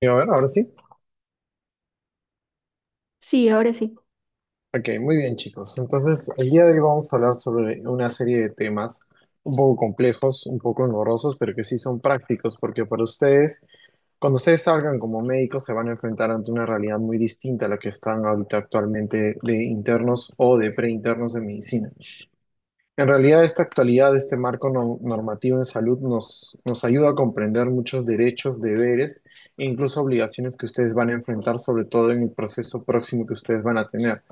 Y a ver, ahora sí. Sí, ahora sí. Ok, muy bien, chicos. Entonces, el día de hoy vamos a hablar sobre una serie de temas un poco complejos, un poco engorrosos, pero que sí son prácticos, porque para ustedes, cuando ustedes salgan como médicos, se van a enfrentar ante una realidad muy distinta a la que están ahorita actualmente de internos o de preinternos de medicina. En realidad, esta actualidad, este marco normativo en salud nos ayuda a comprender muchos derechos, deberes e incluso obligaciones que ustedes van a enfrentar, sobre todo en el proceso próximo que ustedes van a tener.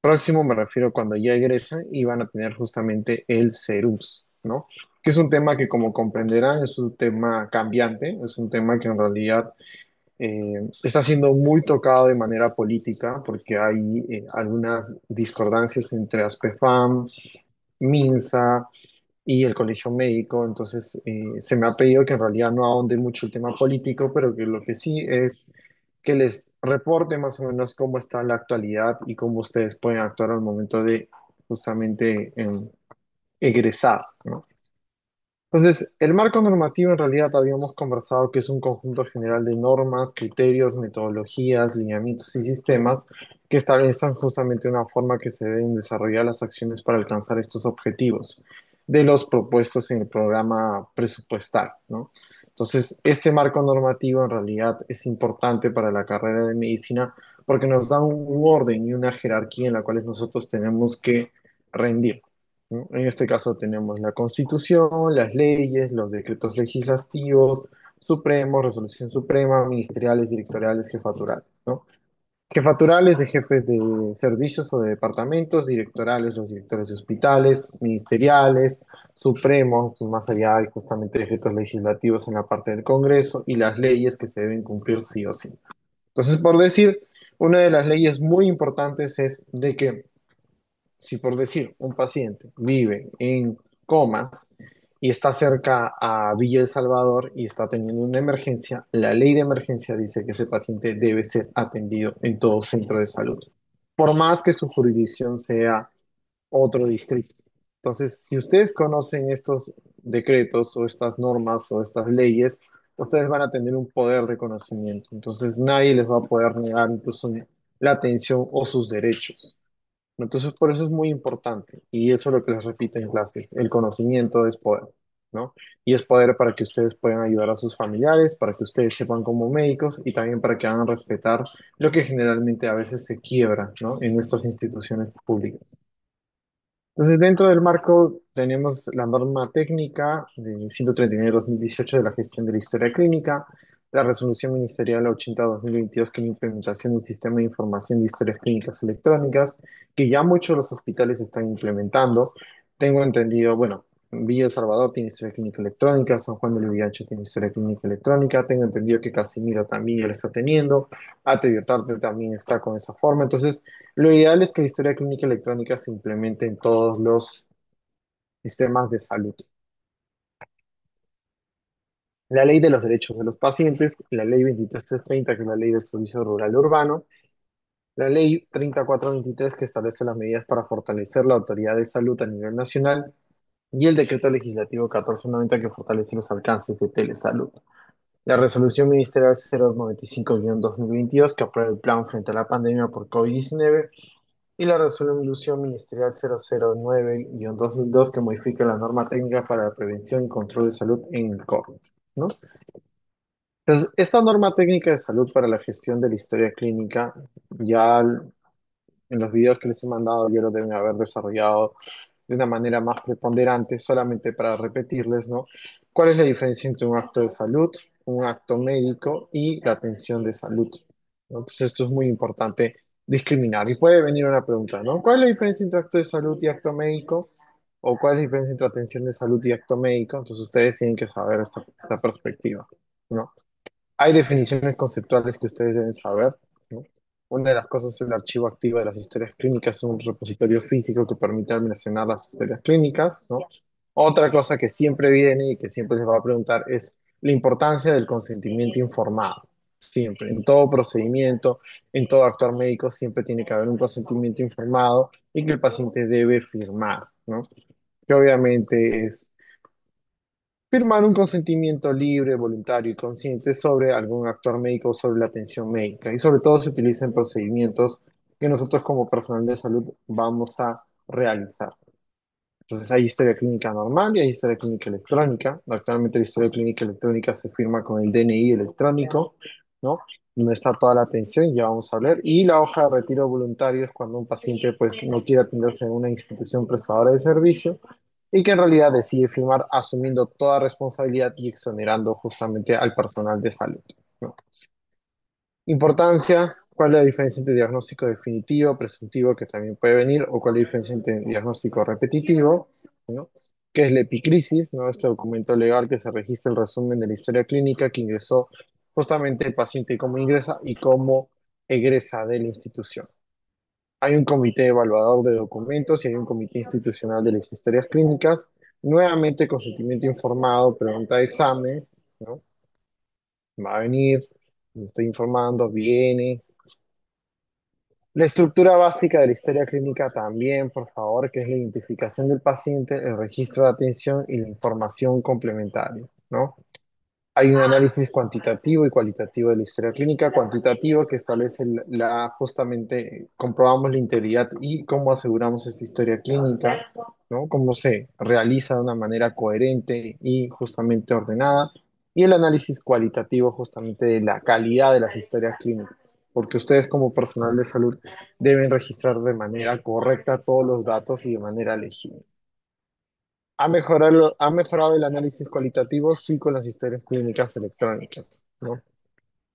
Próximo me refiero cuando ya egresan y van a tener justamente el CERUS, ¿no? Que es un tema que, como comprenderán, es un tema cambiante, es un tema que en realidad está siendo muy tocado de manera política porque hay algunas discordancias entre ASPEFAM, MINSA y el colegio médico. Entonces, se me ha pedido que en realidad no ahonde mucho el tema político, pero que lo que sí es que les reporte más o menos cómo está la actualidad y cómo ustedes pueden actuar al momento de justamente egresar, ¿no? Entonces, el marco normativo en realidad habíamos conversado que es un conjunto general de normas, criterios, metodologías, lineamientos y sistemas que establecen justamente una forma que se deben desarrollar las acciones para alcanzar estos objetivos de los propuestos en el programa presupuestal, ¿no? Entonces, este marco normativo en realidad es importante para la carrera de medicina porque nos da un orden y una jerarquía en la cual nosotros tenemos que rendir, ¿no? En este caso tenemos la Constitución, las leyes, los decretos legislativos, supremos, resolución suprema, ministeriales, directoriales, jefaturales, ¿no? Jefaturales de jefes de servicios o de departamentos, directorales, los directores de hospitales, ministeriales, supremos, más allá hay justamente decretos legislativos en la parte del Congreso y las leyes que se deben cumplir sí o sí. Entonces, por decir, una de las leyes muy importantes es de que si por decir un paciente vive en Comas y está cerca a Villa El Salvador y está teniendo una emergencia, la ley de emergencia dice que ese paciente debe ser atendido en todo centro de salud, por más que su jurisdicción sea otro distrito. Entonces, si ustedes conocen estos decretos o estas normas o estas leyes, ustedes van a tener un poder de conocimiento. Entonces, nadie les va a poder negar incluso la atención o sus derechos. Entonces, por eso es muy importante, y eso es lo que les repito en clases, el conocimiento es poder, ¿no? Y es poder para que ustedes puedan ayudar a sus familiares, para que ustedes sepan como médicos y también para que hagan respetar lo que generalmente a veces se quiebra, ¿no? En nuestras instituciones públicas. Entonces, dentro del marco tenemos la norma técnica de 139/2018 de la gestión de la historia clínica, la resolución ministerial 80/2022 que es la implementación del sistema de información de historias clínicas electrónicas, que ya muchos de los hospitales están implementando. Tengo entendido, bueno, Villa El Salvador tiene historia clínica electrónica, San Juan del Urigancho tiene historia clínica electrónica, tengo entendido que Casimiro también ya lo está teniendo, Ate Viotarte también está con esa forma. Entonces, lo ideal es que la historia clínica electrónica se implemente en todos los sistemas de salud. La ley de los derechos de los pacientes, la ley 23330, que es la ley del servicio rural urbano, la ley 3423, que establece las medidas para fortalecer la autoridad de salud a nivel nacional, y el decreto legislativo 1490, que fortalece los alcances de telesalud. La resolución ministerial 095-2022, que aprueba el plan frente a la pandemia por COVID-19, y la resolución ministerial 009-2002 que modifica la norma técnica para la prevención y control de salud en el COVID, ¿no? Entonces, esta norma técnica de salud para la gestión de la historia clínica, ya en los videos que les he mandado, ya lo deben haber desarrollado de una manera más preponderante, solamente para repetirles, ¿no? ¿Cuál es la diferencia entre un acto de salud, un acto médico y la atención de salud? ¿No? Entonces, esto es muy importante discriminar. Y puede venir una pregunta, ¿no? ¿Cuál es la diferencia entre acto de salud y acto médico? ¿O cuál es la diferencia entre atención de salud y acto médico? Entonces, ustedes tienen que saber esta perspectiva, ¿no? Hay definiciones conceptuales que ustedes deben saber, ¿no? Una de las cosas es el archivo activo de las historias clínicas, es un repositorio físico que permite almacenar las historias clínicas, ¿no? Otra cosa que siempre viene y que siempre les va a preguntar es la importancia del consentimiento informado. Siempre, en todo procedimiento, en todo actuar médico, siempre tiene que haber un consentimiento informado y que el paciente debe firmar, ¿no? Que obviamente es firmar un consentimiento libre, voluntario y consciente sobre algún actor médico o sobre la atención médica. Y sobre todo se utiliza en procedimientos que nosotros como personal de salud vamos a realizar. Entonces hay historia clínica normal y hay historia clínica electrónica. Actualmente la historia clínica electrónica se firma con el DNI electrónico, ¿no? Donde está toda la atención, ya vamos a hablar. Y la hoja de retiro voluntario es cuando un paciente pues, no quiere atenderse en una institución prestadora de servicio y que en realidad decide firmar asumiendo toda responsabilidad y exonerando justamente al personal de salud, ¿no? Importancia, ¿cuál es la diferencia entre diagnóstico definitivo, presuntivo, que también puede venir, o cuál es la diferencia entre diagnóstico repetitivo, ¿no? ¿Qué es la epicrisis, ¿no? Este documento legal que se registra el resumen de la historia clínica que ingresó justamente el paciente, cómo ingresa y cómo egresa de la institución. Hay un comité evaluador de documentos y hay un comité institucional de las historias clínicas. Nuevamente, consentimiento informado, pregunta de examen, ¿no? Va a venir, me estoy informando, viene. La estructura básica de la historia clínica también, por favor, que es la identificación del paciente, el registro de atención y la información complementaria, ¿no? Hay un análisis cuantitativo y cualitativo de la historia clínica. Cuantitativo que establece justamente comprobamos la integridad y cómo aseguramos esa historia clínica, ¿no? Cómo se realiza de una manera coherente y justamente ordenada. Y el análisis cualitativo justamente de la calidad de las historias clínicas, porque ustedes como personal de salud deben registrar de manera correcta todos los datos y de manera legible. Ha mejorado el análisis cualitativo, sí, con las historias clínicas electrónicas, ¿no?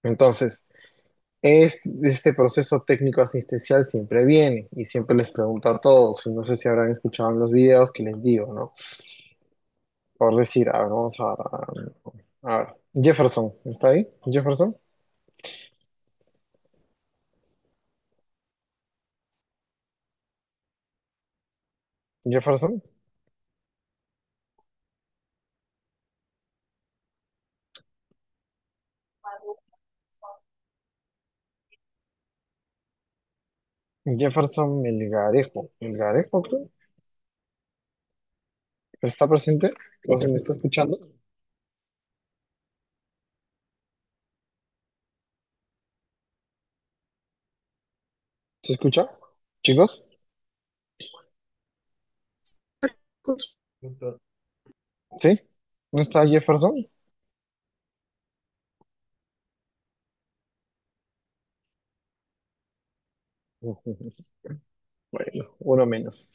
Entonces, este proceso técnico asistencial siempre viene y siempre les pregunto a todos, y no sé si habrán escuchado en los videos que les digo, ¿no? Por decir, a ver, a ver, Jefferson, ¿está ahí? Jefferson, Jefferson, Jefferson Melgarejo, Melgarejo, creo, ¿está presente? ¿O se me está escuchando? ¿Se escucha? ¿Chicos? ¿Sí? ¿No está Jefferson? Bueno, uno menos.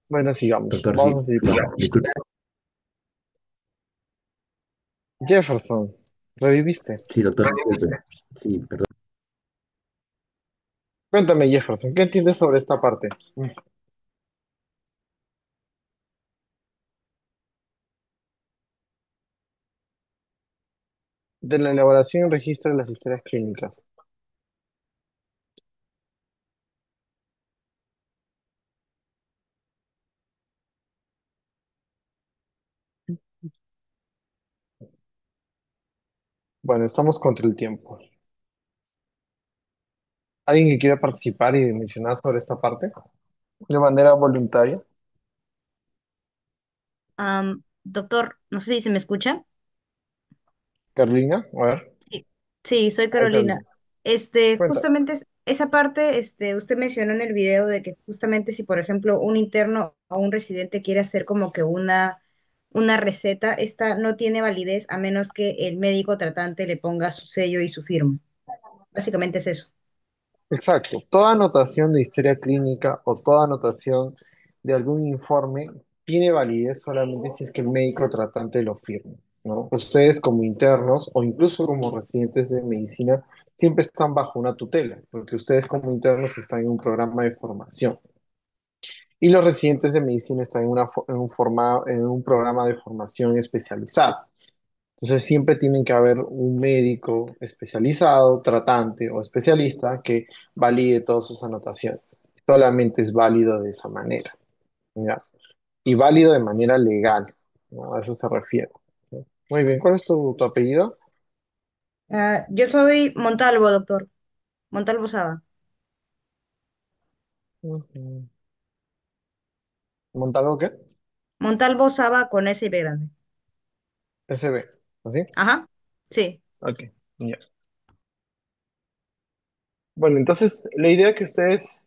Bueno, sigamos. Doctor, sí, Vamos a seguir con disculpe. Jefferson. ¿Reviviste? Sí, doctor, disculpe. Sí, perdón. Cuéntame, Jefferson, ¿qué entiendes sobre esta parte? De la elaboración y registro de las historias clínicas. Bueno, estamos contra el tiempo. ¿Alguien que quiera participar y mencionar sobre esta parte? De manera voluntaria. Doctor, no sé si se me escucha. Carolina, a ver. Sí, sí, soy A ver, Carolina. Carolina. Cuenta. Justamente esa parte, usted mencionó en el video de que justamente si, por ejemplo, un interno o un residente quiere hacer como que una receta, esta no tiene validez a menos que el médico tratante le ponga su sello y su firma. Básicamente es eso. Exacto. Toda anotación de historia clínica o toda anotación de algún informe tiene validez solamente si es que el médico tratante lo firma, ¿no? Ustedes como internos o incluso como residentes de medicina siempre están bajo una tutela, porque ustedes como internos están en un programa de formación y los residentes de medicina están en un programa de formación especializado. Entonces siempre tienen que haber un médico especializado, tratante o especialista que valide todas sus anotaciones. Solamente es válido de esa manera, ¿ya? Y válido de manera legal. ¿no? A eso se refiere. ¿No? Muy bien, ¿cuál es tu apellido? Yo soy Montalvo, doctor. Montalvo Saba. Ujú. ¿Montalvo qué? Montalvo Saba con S y B grande. SB, ¿así? Ajá, sí. Ok, ya. Bueno, entonces la idea que ustedes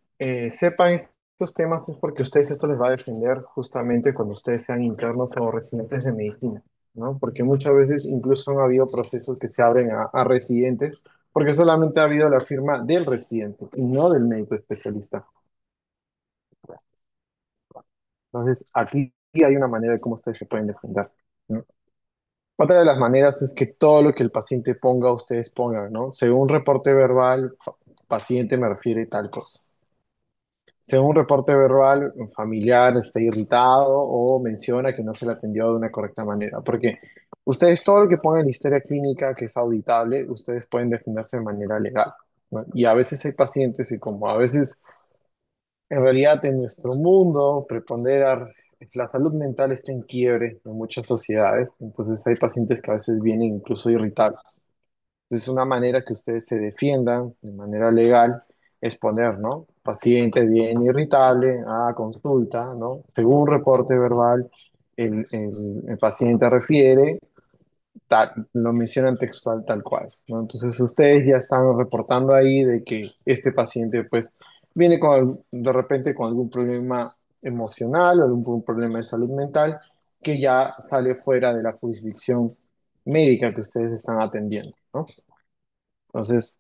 sepan estos temas es porque a ustedes esto les va a defender justamente cuando ustedes sean internos o residentes de medicina, ¿no? Porque muchas veces incluso han habido procesos que se abren a residentes porque solamente ha habido la firma del residente y no del médico especialista. Entonces, aquí hay una manera de cómo ustedes se pueden defender, ¿no? Otra de las maneras es que todo lo que el paciente ponga, ustedes pongan, ¿no? Según reporte verbal, paciente me refiere tal cosa. Según un reporte verbal, un familiar está irritado o menciona que no se le atendió de una correcta manera. Porque ustedes, todo lo que pongan en la historia clínica que es auditable, ustedes pueden defenderse de manera legal, ¿no? Y a veces hay pacientes y como a veces en realidad en nuestro mundo prepondera, la salud mental está en quiebre en muchas sociedades, entonces hay pacientes que a veces vienen incluso irritables. Entonces, una manera que ustedes se defiendan de manera legal es poner, ¿no? Paciente bien irritable a consulta, ¿no? Según reporte verbal, el paciente refiere, lo mencionan textual tal cual, ¿no? Entonces, ustedes ya están reportando ahí de que este paciente, pues, viene de repente con algún problema emocional o algún problema de salud mental que ya sale fuera de la jurisdicción médica que ustedes están atendiendo, ¿no? Entonces,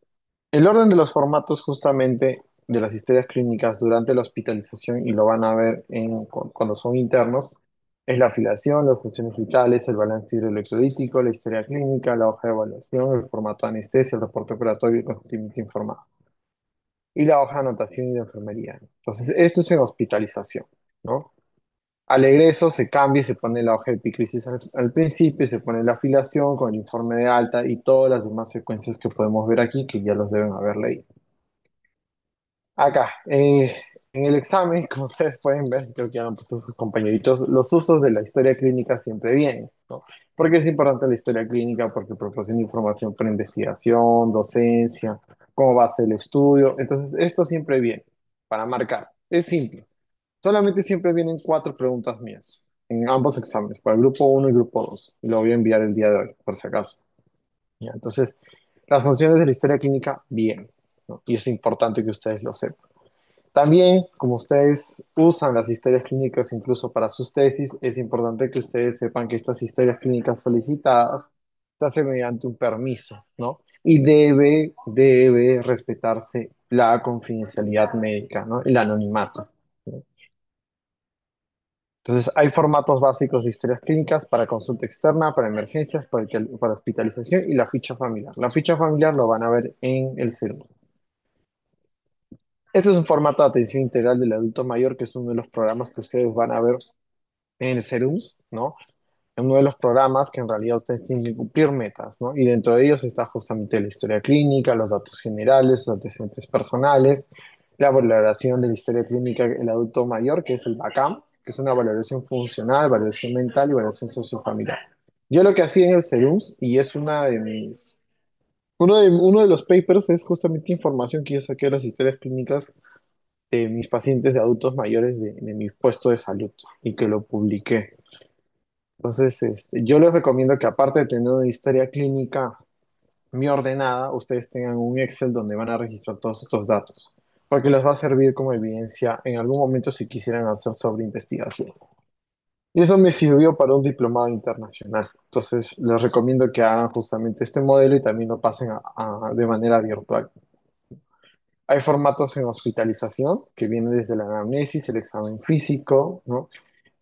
el orden de los formatos justamente de las historias clínicas durante la hospitalización, y lo van a ver cuando son internos, es la afiliación, las funciones vitales, el balance hidroelectrolítico, la historia clínica, la hoja de evaluación, el formato de anestesia, el reporte operatorio y el consentimiento informado, y la hoja de anotación y de enfermería. Entonces, esto es en hospitalización, ¿no? Al egreso se cambia y se pone la hoja de epicrisis al principio, y se pone la afiliación con el informe de alta y todas las demás secuencias que podemos ver aquí, que ya los deben haber leído. Acá, en el examen, como ustedes pueden ver, creo que ya han puesto sus compañeritos, los usos de la historia clínica siempre vienen, ¿no? ¿Por qué es importante la historia clínica? Porque proporciona información para investigación, docencia, cómo va a ser el estudio. Entonces, esto siempre viene para marcar. Es simple. Solamente siempre vienen cuatro preguntas mías en ambos exámenes, para el grupo uno y grupo 2. Y lo voy a enviar el día de hoy, por si acaso. Ya, entonces, las funciones de la historia clínica, bien, ¿no? Y es importante que ustedes lo sepan. También, como ustedes usan las historias clínicas incluso para sus tesis, es importante que ustedes sepan que estas historias clínicas solicitadas se hacen mediante un permiso, ¿no? Y debe respetarse la confidencialidad médica, ¿no? El anonimato, ¿no? Entonces, hay formatos básicos de historias clínicas para consulta externa, para emergencias, para hospitalización y la ficha familiar. La ficha familiar lo van a ver en el CERU. Este es un formato de atención integral del adulto mayor, que es uno de los programas que ustedes van a ver en el CERUMS, ¿no? En uno de los programas que en realidad ustedes tienen que cumplir metas, ¿no? Y dentro de ellos está justamente la historia clínica, los datos generales, los antecedentes personales, la valoración de la historia clínica del adulto mayor, que es el BACAM, que es una valoración funcional, valoración mental y valoración sociofamiliar. Yo lo que hacía en el CERUMS, y es uno de los papers, es justamente información que yo saqué de las historias clínicas de mis pacientes de adultos mayores de mi puesto de salud y que lo publiqué. Entonces, yo les recomiendo que aparte de tener una historia clínica muy ordenada, ustedes tengan un Excel donde van a registrar todos estos datos, porque les va a servir como evidencia en algún momento si quisieran hacer sobre investigación. Y eso me sirvió para un diplomado internacional. Entonces, les recomiendo que hagan justamente este modelo y también lo pasen de manera virtual. Hay formatos en hospitalización que vienen desde la anamnesis, el examen físico, ¿no?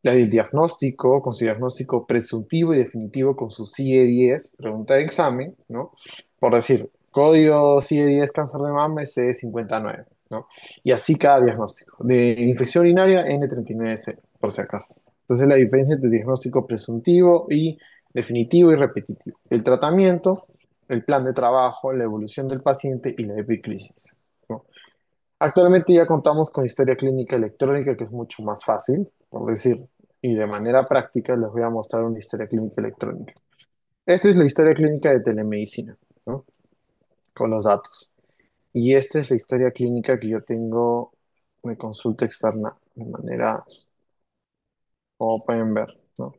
El diagnóstico, con su diagnóstico presuntivo y definitivo con su CIE-10, pregunta de examen, ¿no? Por decir, código CIE-10 cáncer de mama es C59, ¿no? Y así cada diagnóstico. De infección urinaria, N39C, por si acaso. Entonces la diferencia entre diagnóstico presuntivo y definitivo y repetitivo. El tratamiento, el plan de trabajo, la evolución del paciente y la epicrisis, ¿no? Actualmente ya contamos con historia clínica electrónica, que es mucho más fácil, por decir. y de manera práctica les voy a mostrar una historia clínica electrónica. Esta es la historia clínica de telemedicina, ¿no? Con los datos. Y esta es la historia clínica que yo tengo de consulta externa, de manera, como pueden ver, ¿no?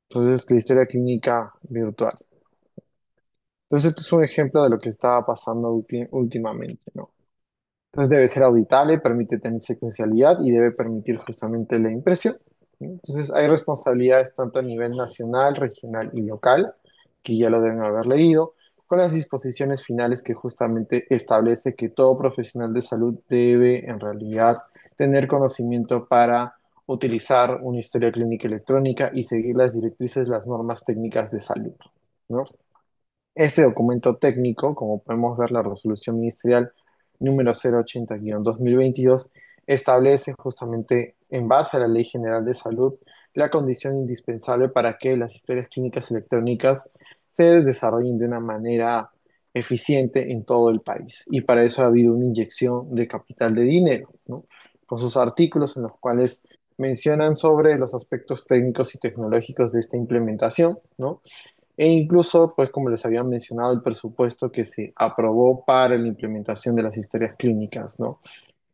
Entonces, la historia clínica virtual. Entonces, esto es un ejemplo de lo que estaba pasando últimamente, ¿no? Entonces debe ser auditable, permite tener secuencialidad y debe permitir justamente la impresión, ¿no? Entonces hay responsabilidades tanto a nivel nacional, regional y local, que ya lo deben haber leído, con las disposiciones finales que justamente establece que todo profesional de salud debe en realidad tener conocimiento para utilizar una historia clínica electrónica y seguir las directrices, las normas técnicas de salud, ¿no? Este documento técnico, como podemos ver, la resolución ministerial número 080-2022, establece justamente en base a la Ley General de Salud la condición indispensable para que las historias clínicas electrónicas se desarrollen de una manera eficiente en todo el país. Y para eso ha habido una inyección de capital de dinero, ¿no? Con sus artículos en los cuales mencionan sobre los aspectos técnicos y tecnológicos de esta implementación, ¿no? E incluso, pues como les había mencionado, el presupuesto que se aprobó para la implementación de las historias clínicas, ¿no?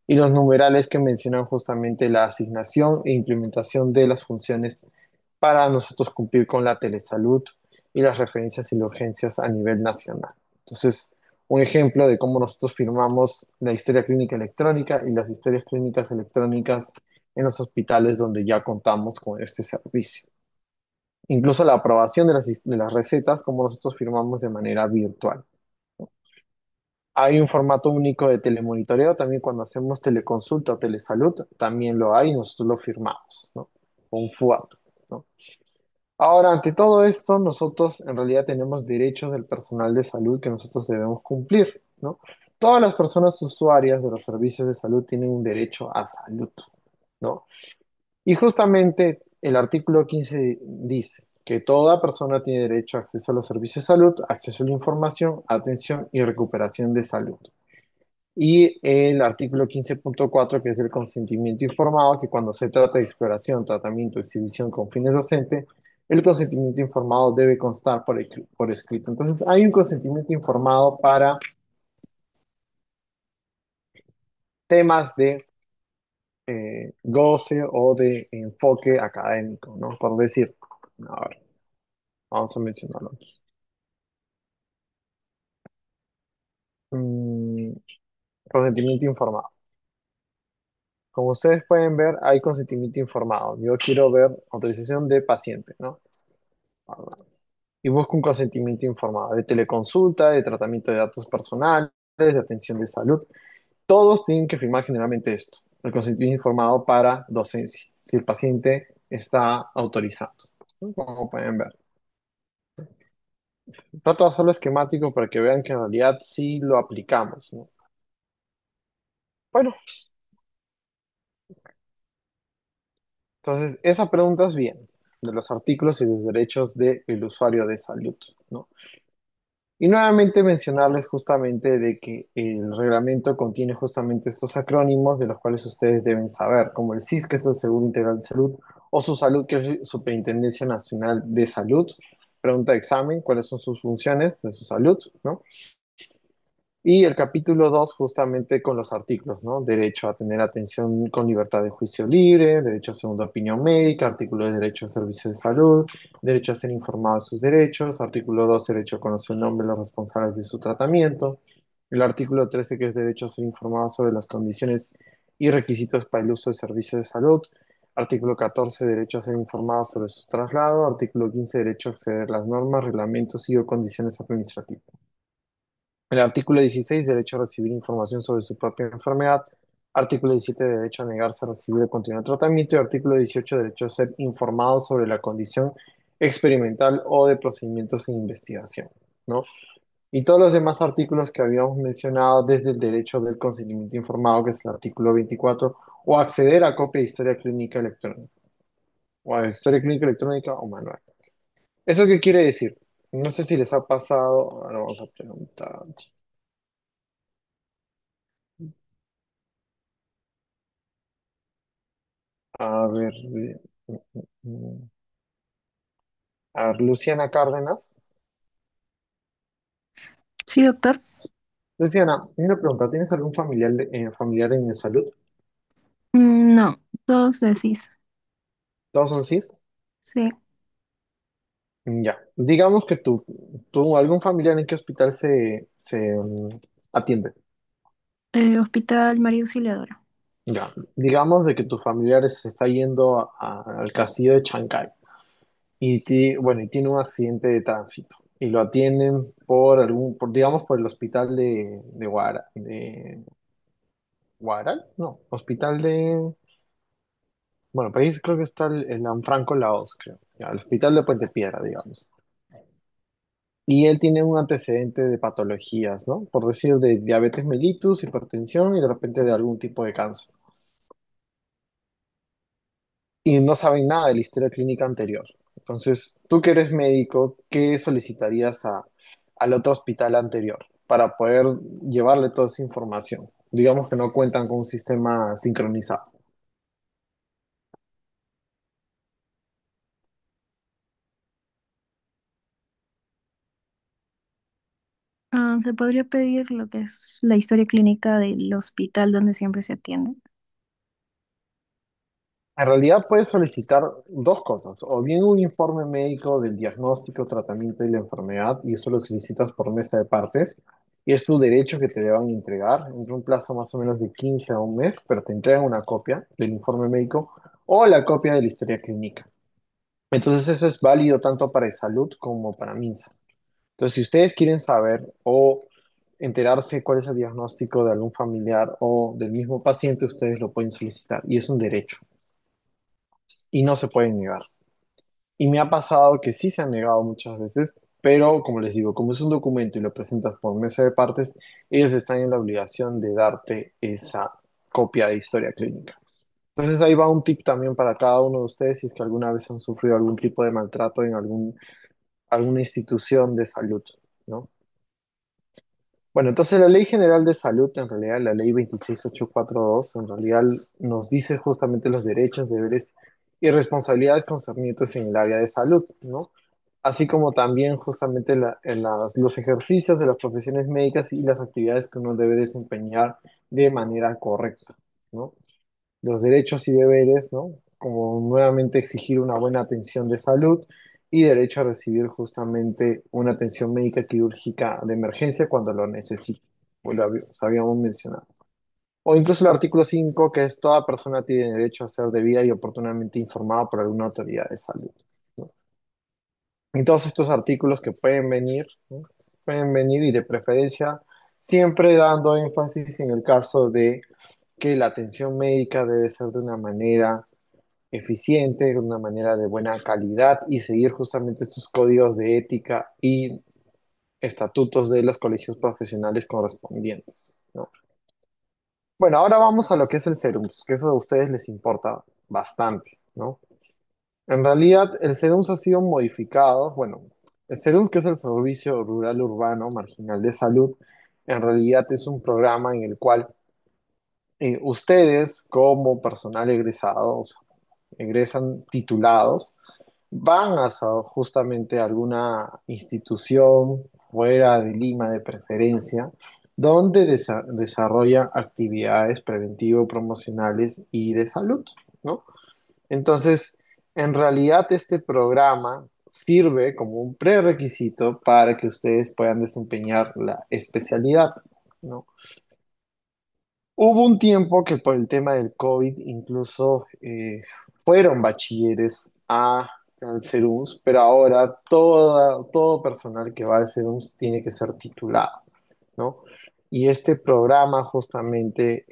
Y los numerales que mencionan justamente la asignación e implementación de las funciones para nosotros cumplir con la telesalud y las referencias y las urgencias a nivel nacional. Entonces, un ejemplo de cómo nosotros firmamos la historia clínica electrónica y las historias clínicas electrónicas en los hospitales donde ya contamos con este servicio. Incluso la aprobación de las recetas, como nosotros firmamos de manera virtual. Hay un formato único de telemonitoreo, también cuando hacemos teleconsulta o telesalud, también lo hay y nosotros lo firmamos, ¿no? Con FUAT, ¿no? Ahora, ante todo esto, nosotros en realidad tenemos derechos del personal de salud que nosotros debemos cumplir, ¿no? Todas las personas usuarias de los servicios de salud tienen un derecho a salud, ¿no? Y justamente el artículo 15 dice que toda persona tiene derecho a acceso a los servicios de salud, acceso a la información, atención y recuperación de salud. Y el artículo 15.4, que es el consentimiento informado, que cuando se trata de exploración, tratamiento, exhibición con fines docentes, el consentimiento informado debe constar por escrito. Entonces, hay un consentimiento informado para temas de goce o de enfoque académico, ¿no? Por decir, a ver, vamos a mencionarlo aquí. Mm, consentimiento informado. Como ustedes pueden ver, hay consentimiento informado. Yo quiero ver autorización de paciente, ¿no? Y busco un consentimiento informado de teleconsulta, de tratamiento de datos personales, de atención de salud. Todos tienen que firmar generalmente esto, el consentimiento informado para docencia, si el paciente está autorizado, ¿no? Como pueden ver. Trato de hacerlo esquemático para que vean que en realidad sí lo aplicamos, ¿no? Bueno, entonces esa pregunta es bien, de los artículos y los derechos del usuario de salud, ¿no? Y nuevamente mencionarles justamente de que el reglamento contiene justamente estos acrónimos de los cuales ustedes deben saber, como el SIS, que es el Seguro Integral de Salud, o su salud, que es Superintendencia Nacional de Salud. Pregunta de examen, ¿cuáles son sus funciones de su salud, ¿no? Y el capítulo 2 justamente con los artículos, ¿no? Derecho a tener atención con libertad de juicio libre, derecho a segunda opinión médica, artículo de derecho a servicio de salud, derecho a ser informado de sus derechos, artículo 2 derecho a conocer el nombre de los responsables de su tratamiento, el artículo 13 que es derecho a ser informado sobre las condiciones y requisitos para el uso de servicios de salud, artículo 14 derecho a ser informado sobre su traslado, artículo 15 derecho a acceder a las normas, reglamentos y o condiciones administrativas. El artículo 16, derecho a recibir información sobre su propia enfermedad. Artículo 17, derecho a negarse a recibir o continuar tratamiento. Y artículo 18, derecho a ser informado sobre la condición experimental o de procedimientos en investigación, ¿no? Y todos los demás artículos que habíamos mencionado, desde el derecho del consentimiento informado, que es el artículo 24, o acceder a copia de historia clínica electrónica, o a historia clínica electrónica o manual. ¿Eso qué quiere decir? No sé si les ha pasado, ahora vamos a preguntar. A ver, a ver, Luciana Cárdenas. Sí, doctor. Luciana, una pregunta, ¿tienes algún familiar, familiar en salud? No, todos decís. ¿Todos son sí? Sí. Ya. Digamos que algún familiar en qué hospital atiende. Hospital María Auxiliadora. Ya. Digamos de que tu familiar se está yendo al castillo de Chancay bueno, y tiene un accidente de tránsito y lo atienden digamos, por el hospital de Guaral, no, hospital bueno, país creo que está el Lanfranco Laos, creo. Ya, el hospital de Puente Piedra, digamos. Y él tiene un antecedente de patologías, ¿no? Por decir, de diabetes mellitus, hipertensión y de repente de algún tipo de cáncer. Y no saben nada de la historia clínica anterior. Entonces, tú que eres médico, ¿qué solicitarías al otro hospital anterior para poder llevarle toda esa información? Digamos que no cuentan con un sistema sincronizado. ¿Se podría pedir lo que es la historia clínica del hospital donde siempre se atiende? En realidad puedes solicitar dos cosas, o bien un informe médico del diagnóstico, tratamiento y la enfermedad, y eso lo solicitas por mesa de partes, y es tu derecho que te deban entregar entre un plazo más o menos de 15 a un mes, pero te entregan una copia del informe médico o la copia de la historia clínica. Entonces eso es válido tanto para salud como para MINSA. Entonces si ustedes quieren saber o enterarse cuál es el diagnóstico de algún familiar o del mismo paciente, ustedes lo pueden solicitar, y es un derecho, y no se pueden negar. Y me ha pasado que sí se han negado muchas veces, pero como les digo, como es un documento y lo presentas por mesa de partes, ellos están en la obligación de darte esa copia de historia clínica. Entonces ahí va un tip también para cada uno de ustedes si es que alguna vez han sufrido algún tipo de maltrato en alguna institución de salud, ¿no? Bueno, entonces la Ley General de Salud, en realidad la Ley 26842, en realidad nos dice justamente los derechos, deberes y responsabilidades concernientes en el área de salud, ¿no? Así como también justamente los ejercicios de las profesiones médicas y las actividades que uno debe desempeñar de manera correcta, ¿no? Los derechos y deberes, ¿no? Como nuevamente exigir una buena atención de salud y derecho a recibir justamente una atención médica quirúrgica de emergencia cuando lo necesite, como habíamos mencionado. O incluso el artículo 5 que es toda persona tiene derecho a ser debida y oportunamente informada por alguna autoridad de salud, ¿no? Y todos estos artículos que pueden venir, ¿no? Pueden venir y de preferencia siempre dando énfasis en el caso de que la atención médica debe ser de una manera eficiente, de una manera de buena calidad y seguir justamente estos códigos de ética y estatutos de los colegios profesionales correspondientes, ¿no? Bueno, ahora vamos a lo que es el SERUMS, que eso a ustedes les importa bastante, ¿no? En realidad, el SERUMS ha sido modificado, bueno, el SERUMS, que es el Servicio Rural Urbano Marginal de Salud, en realidad es un programa en el cual ustedes como personal egresado, o sea, egresan titulados, van justamente a alguna institución fuera de Lima de preferencia, donde desarrollan actividades preventivo-promocionales y de salud, ¿no? Entonces, en realidad este programa sirve como un prerequisito para que ustedes puedan desempeñar la especialidad, ¿no? Hubo un tiempo que por el tema del COVID incluso fueron bachilleres al CERUMS, pero ahora todo personal que va al CERUMS tiene que ser titulado, ¿no? Y este programa justamente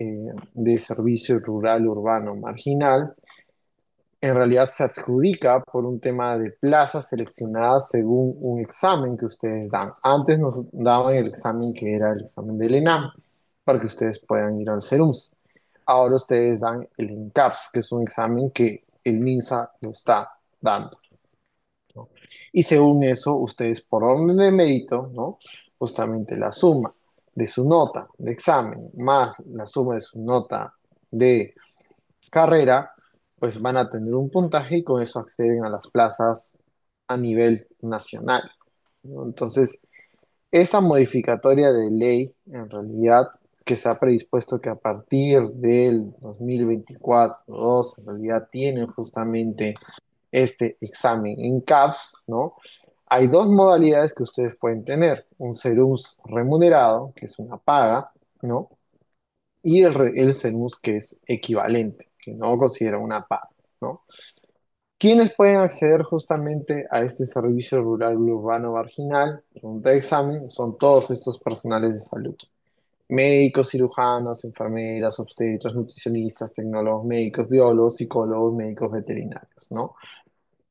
de servicio rural urbano marginal en realidad se adjudica por un tema de plazas seleccionadas según un examen que ustedes dan. Antes nos daban el examen que era el examen del ENAM, para que ustedes puedan ir al CERUMS. Ahora ustedes dan el ENCAPS, que es un examen que el MINSA lo está dando, ¿no? Y según eso, ustedes por orden de mérito, ¿no? Justamente la suma de su nota de examen más la suma de su nota de carrera pues van a tener un puntaje y con eso acceden a las plazas a nivel nacional, ¿no? Entonces, esa modificatoria de ley, en realidad, que se ha predispuesto que a partir del 2024 dos en realidad tienen justamente este examen en CAPS, ¿no? Hay dos modalidades que ustedes pueden tener, un CERUMS remunerado, que es una paga, ¿no? Y el CERUMS que es equivalente, que no considera una paga, ¿no? ¿Quiénes pueden acceder justamente a este servicio rural urbano marginal? Pregunta de examen, son todos estos personales de salud. Médicos, cirujanos, enfermeras, obstetras, nutricionistas, tecnólogos médicos, biólogos, psicólogos, médicos veterinarios, ¿no?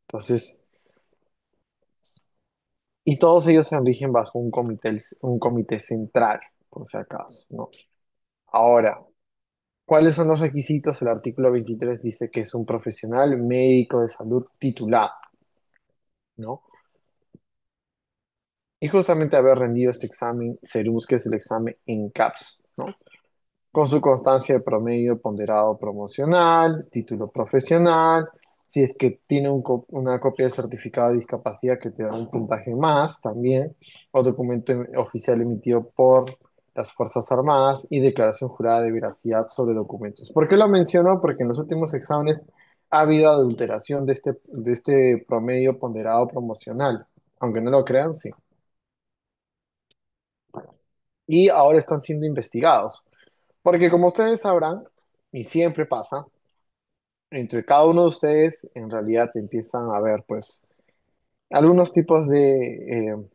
Entonces, y todos ellos se rigen bajo un comité central, por si acaso, ¿no? Ahora, ¿cuáles son los requisitos? El artículo 23 dice que es un profesional médico de salud titulado, ¿no? Y justamente haber rendido este examen, se busca es el examen en CAPS, ¿no? Con su constancia de promedio ponderado promocional, título profesional, si es que tiene una copia del certificado de discapacidad que te da un puntaje más también, o documento oficial emitido por las Fuerzas Armadas y declaración jurada de veracidad sobre documentos. ¿Por qué lo menciono? Porque en los últimos exámenes ha habido adulteración de este promedio ponderado promocional, aunque no lo crean, sí. Y ahora están siendo investigados. Porque como ustedes sabrán, y siempre pasa, entre cada uno de ustedes en realidad empiezan a haber pues algunos tipos de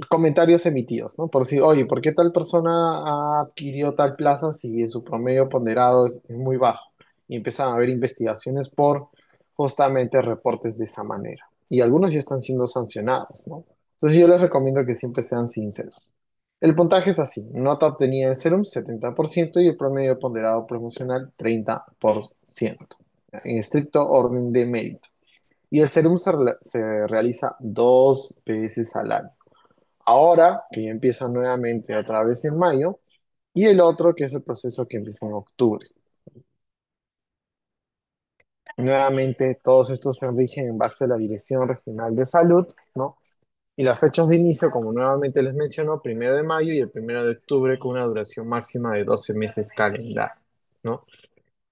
comentarios emitidos, ¿no? Por si, oye, ¿por qué tal persona adquirió tal plaza si su promedio ponderado es muy bajo? Y empiezan a haber investigaciones por justamente reportes de esa manera. Y algunos ya están siendo sancionados, ¿no? Entonces yo les recomiendo que siempre sean sinceros. El puntaje es así: nota obtenida en Serum 70% y el promedio ponderado promocional 30%, en estricto orden de mérito. Y el Serum se realiza dos veces al año. Ahora, que ya empieza nuevamente otra vez en mayo, y el otro que es el proceso que empieza en octubre. Nuevamente, todos estos se rigen en base a la Dirección Regional de Salud, ¿no? Y las fechas de inicio, como nuevamente les menciono, 1 de mayo y el 1 de octubre, con una duración máxima de 12 meses calendario, ¿no?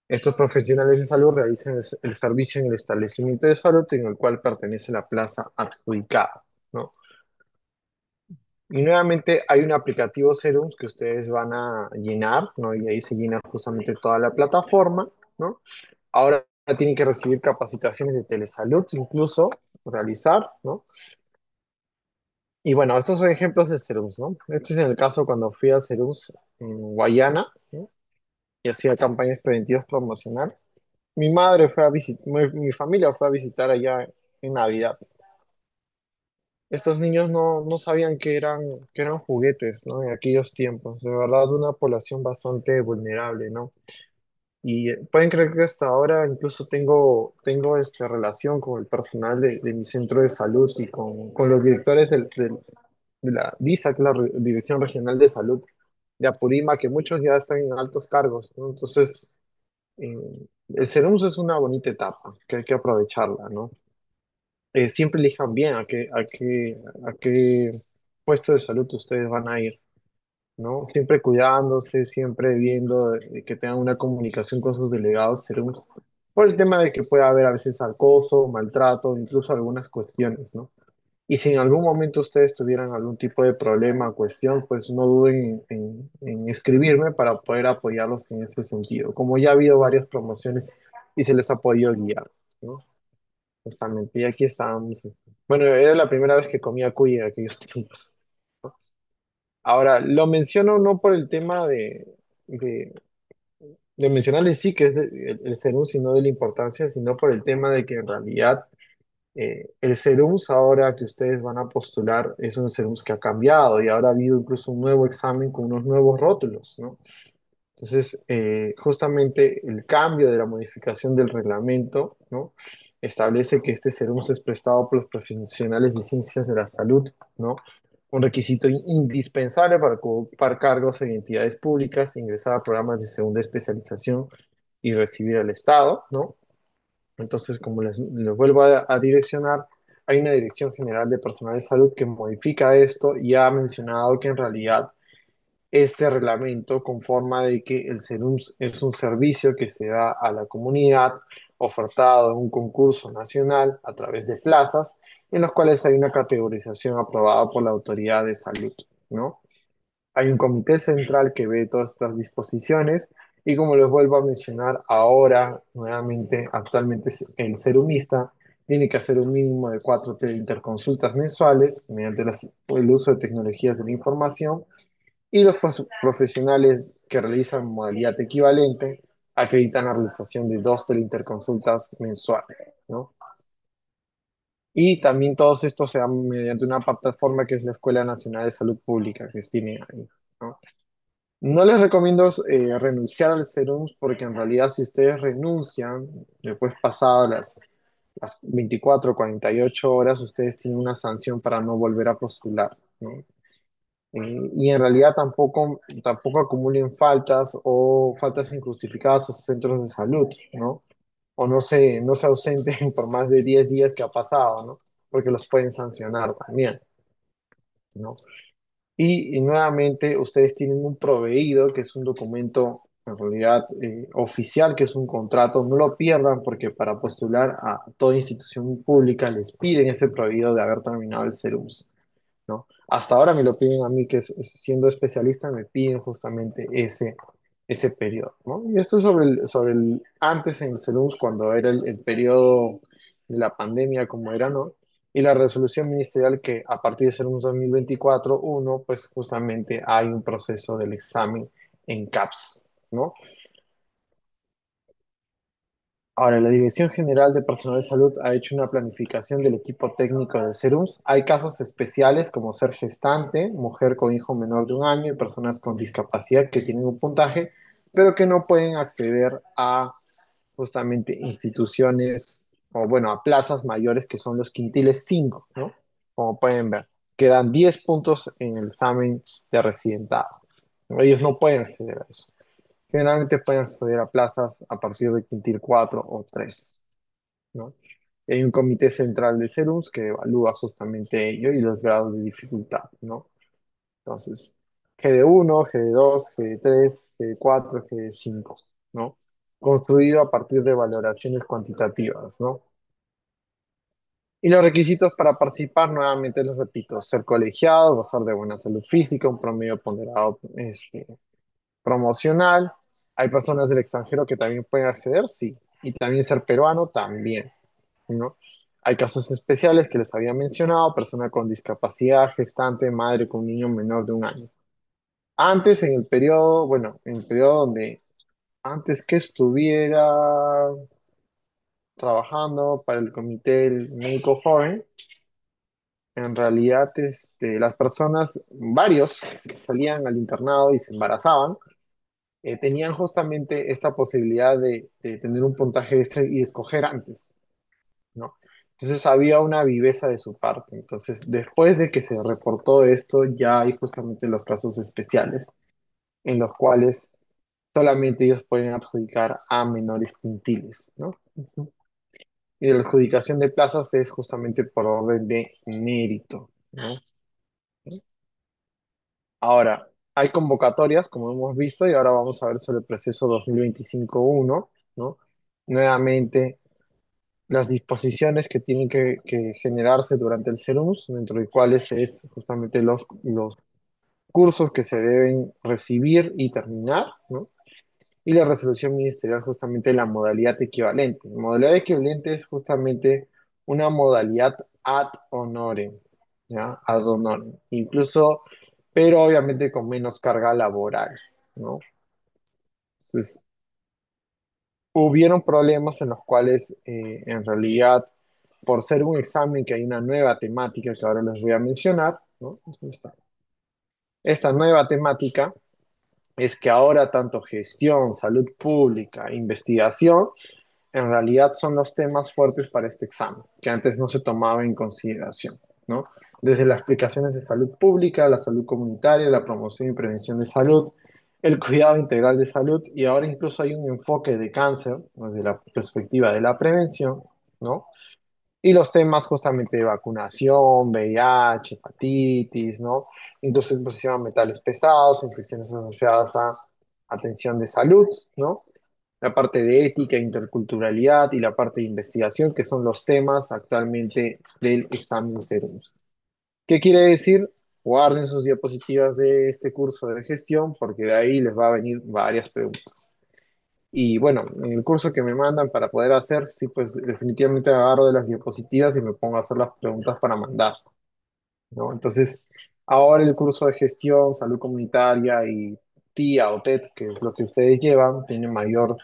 Estos profesionales de salud realizan el servicio en el establecimiento de salud en el cual pertenece la plaza adjudicada, ¿no? Y nuevamente hay un aplicativo Serums que ustedes van a llenar, ¿no? Y ahí se llena justamente toda la plataforma, ¿no? Ahora tienen que recibir capacitaciones de telesalud, incluso realizar, ¿no? Y bueno, estos son ejemplos de serums, ¿no? Este es en el caso cuando fui a serums en Guayana, ¿no? Y hacía campañas preventivas promocional. Mi madre fue a visitar, mi familia fue a visitar allá en Navidad. Estos niños no sabían que eran juguetes, ¿no? En aquellos tiempos. De verdad, una población bastante vulnerable, ¿no? Y pueden creer que hasta ahora incluso tengo esta relación con el personal de mi centro de salud y con los directores de la DISA, que es la Dirección Regional de Salud de Apurímac, que muchos ya están en altos cargos, ¿no? Entonces, eh, el Ceremus es una bonita etapa que hay que aprovecharla, ¿no? Siempre elijan bien a qué puesto de salud ustedes van a ir, ¿no? Siempre cuidándose, siempre viendo que tengan una comunicación con sus delegados, por el tema de que puede haber a veces acoso, maltrato, incluso algunas cuestiones, ¿no? Y si en algún momento ustedes tuvieran algún tipo de problema o cuestión, pues no duden en escribirme para poder apoyarlos en ese sentido. Como ya ha habido varias promociones y se les ha podido guiar, ¿no? Justamente, y aquí estábamos. Bueno, era la primera vez que comía cuy en aquellos tiempos. Ahora, lo menciono no por el tema de, de mencionarles sí que es el serum, sino de la importancia, sino por el tema de que en realidad el serums ahora que ustedes van a postular es un serums que ha cambiado y ahora ha habido incluso un nuevo examen con unos nuevos rótulos, ¿no? Entonces, justamente el cambio de la modificación del reglamento, ¿no? Establece que este serums es prestado por los profesionales de ciencias de la salud, ¿no? Un requisito indispensable para ocupar cargos en entidades públicas, ingresar a programas de segunda especialización y recibir al Estado, ¿no? Entonces, como les vuelvo a direccionar, hay una Dirección General de Personal de Salud que modifica esto y ha mencionado que en realidad este reglamento conforma de que el SERUMS es un servicio que se da a la comunidad ofertado en un concurso nacional a través de plazas en los cuales hay una categorización aprobada por la autoridad de salud, ¿no? Hay un comité central que ve todas estas disposiciones y como les vuelvo a mencionar ahora, nuevamente, actualmente el serumista tiene que hacer un mínimo de 4 interconsultas mensuales mediante el uso de tecnologías de la información y los profesionales que realizan modalidad equivalente acreditan la realización de 2 interconsultas mensuales, ¿no? Y también todos estos se dan mediante una plataforma que es la Escuela Nacional de Salud Pública que tiene ahí, ¿no? No les recomiendo renunciar al SERUMS porque en realidad si ustedes renuncian, después pasado las 24 o 48 horas, ustedes tienen una sanción para no volver a postular, ¿no? Y en realidad tampoco acumulen faltas o faltas injustificadas a sus centros de salud, ¿no? O no se ausenten por más de 10 días que ha pasado, ¿no? Porque los pueden sancionar también, ¿no? Y nuevamente ustedes tienen un proveído, que es un documento en realidad oficial, que es un contrato, no lo pierdan porque para postular a toda institución pública les piden ese proveído de haber terminado el SERUMS, ¿no? Hasta ahora me lo piden a mí, que siendo especialista, me piden justamente ese periodo, ¿no? Y esto es sobre el antes en el SELUMS, cuando era el periodo de la pandemia, como era, ¿no? Y la resolución ministerial que a partir de SELUMS 2024 uno, pues justamente hay un proceso del examen en CAPS, ¿no? Ahora, la Dirección General de Personal de Salud ha hecho una planificación del equipo técnico de SERUMS. Hay casos especiales como ser gestante, mujer con hijo menor de 1 año y personas con discapacidad que tienen un puntaje, pero que no pueden acceder a justamente instituciones o, bueno, a plazas mayores que son los quintiles 5, ¿no? Como pueden ver, quedan 10 puntos en el examen de residentado. Ellos no pueden acceder a eso. Generalmente pueden acceder a plazas a partir de quintil 4 o 3, ¿no? Hay un comité central de Serums que evalúa justamente ello y los grados de dificultad, ¿no? Entonces, GD1, GD2, GD3, GD4, GD5, ¿no? Construido a partir de valoraciones cuantitativas, ¿no? Y los requisitos para participar, nuevamente les repito, ser colegiado, gozar de buena salud física, un promedio ponderado promocional. Hay personas del extranjero que también pueden acceder, sí. Y también ser peruano, también, ¿no? Hay casos especiales que les había mencionado, persona con discapacidad, gestante, madre con un niño menor de 1 año. Antes, en el periodo, bueno, en el periodo donde, antes que estuviera trabajando para el Comité Médico Joven, en realidad las personas, varios que salían al internado y se embarazaban, tenían justamente esta posibilidad de tener un puntaje extra y escoger antes, ¿no? Entonces había una viveza de su parte. Entonces, después de que se reportó esto, ya hay justamente los casos especiales en los cuales solamente ellos pueden adjudicar a menores quintiles, ¿no? Ujú. Y de la adjudicación de plazas es justamente por orden de mérito, ¿no? Ahora, hay convocatorias, como hemos visto, y ahora vamos a ver sobre el proceso 2025-1, ¿no? Nuevamente, las disposiciones que tienen que generarse durante el CERUMS, dentro de cuáles es justamente los cursos que se deben recibir y terminar, ¿no? Y la resolución ministerial justamente la modalidad equivalente. Modalidad equivalente es justamente una modalidad ad honorem, ¿ya? Ad honorem. Incluso, pero obviamente con menos carga laboral, ¿no? Entonces, hubieron problemas en los cuales en realidad, por ser un examen que hay una nueva temática que ahora les voy a mencionar, ¿no? Esta nueva temática es que ahora tanto gestión, salud pública, investigación, en realidad son los temas fuertes para este examen, que antes no se tomaba en consideración, ¿no? Desde las explicaciones de salud pública, la salud comunitaria, la promoción y prevención de salud, el cuidado integral de salud y ahora incluso hay un enfoque de cáncer desde la perspectiva de la prevención, ¿no? Y los temas justamente de vacunación, VIH, hepatitis, ¿no? Incluso exposición a metales pesados, infecciones asociadas a atención de salud, ¿no? La parte de ética, interculturalidad y la parte de investigación, que son los temas actualmente del examen Ceremus. ¿Qué quiere decir? Guarden sus diapositivas de este curso de gestión porque de ahí les va a venir varias preguntas. Y bueno, en el curso que me mandan para poder hacer, sí, pues definitivamente agarro de las diapositivas y me pongo a hacer las preguntas para mandar, ¿no? Entonces, ahora el curso de gestión, salud comunitaria y TIA o TED, que es lo que ustedes llevan, tiene mayor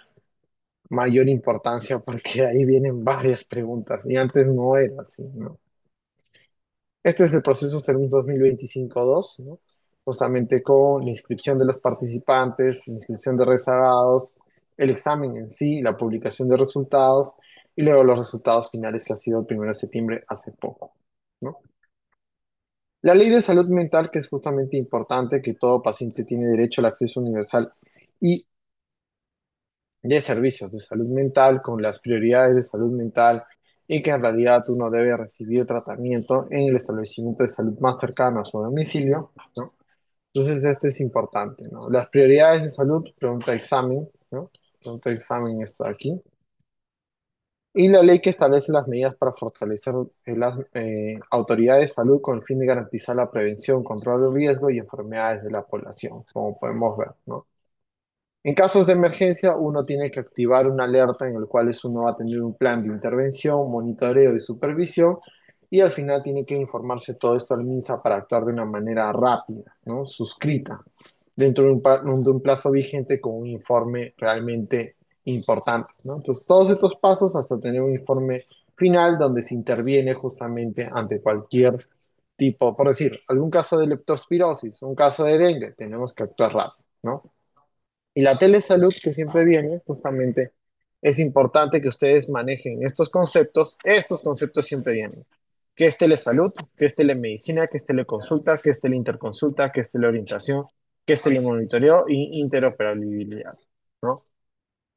importancia porque ahí vienen varias preguntas y antes no era así, ¿no? Este es el proceso Term 2025-2, ¿no? Justamente con la inscripción de los participantes, la inscripción de rezagados, el examen en sí, la publicación de resultados y luego los resultados finales que ha sido el 1 de septiembre hace poco, ¿no? La ley de salud mental, que es justamente importante, que todo paciente tiene derecho al acceso universal y de servicios de salud mental con las prioridades de salud mental y que en realidad uno debe recibir tratamiento en el establecimiento de salud más cercano a su domicilio, ¿no? Entonces esto es importante, ¿no? Las prioridades de salud, pregunta examen, ¿no? Pregunta examen esto de aquí. Y la ley que establece las medidas para fortalecer las autoridades de salud con el fin de garantizar la prevención, control del riesgo y enfermedades de la población, como podemos ver, ¿no? En casos de emergencia, uno tiene que activar una alerta en el cual uno va a tener un plan de intervención, monitoreo y supervisión, y al final tiene que informarse todo esto al MINSA para actuar de una manera rápida, ¿no? Suscrita, dentro de un plazo vigente con un informe realmente importante, ¿no? Entonces, todos estos pasos hasta tener un informe final donde se interviene justamente ante cualquier tipo, por decir, algún caso de leptospirosis, un caso de dengue, tenemos que actuar rápido, ¿no? Y la telesalud que siempre viene, justamente, es importante que ustedes manejen estos conceptos siempre vienen. ¿Qué es telesalud? ¿Qué es telemedicina? ¿Qué es teleconsulta? ¿Qué es teleinterconsulta? ¿Qué es teleorientación? ¿Qué es telemonitoreo? Y interoperabilidad, ¿no?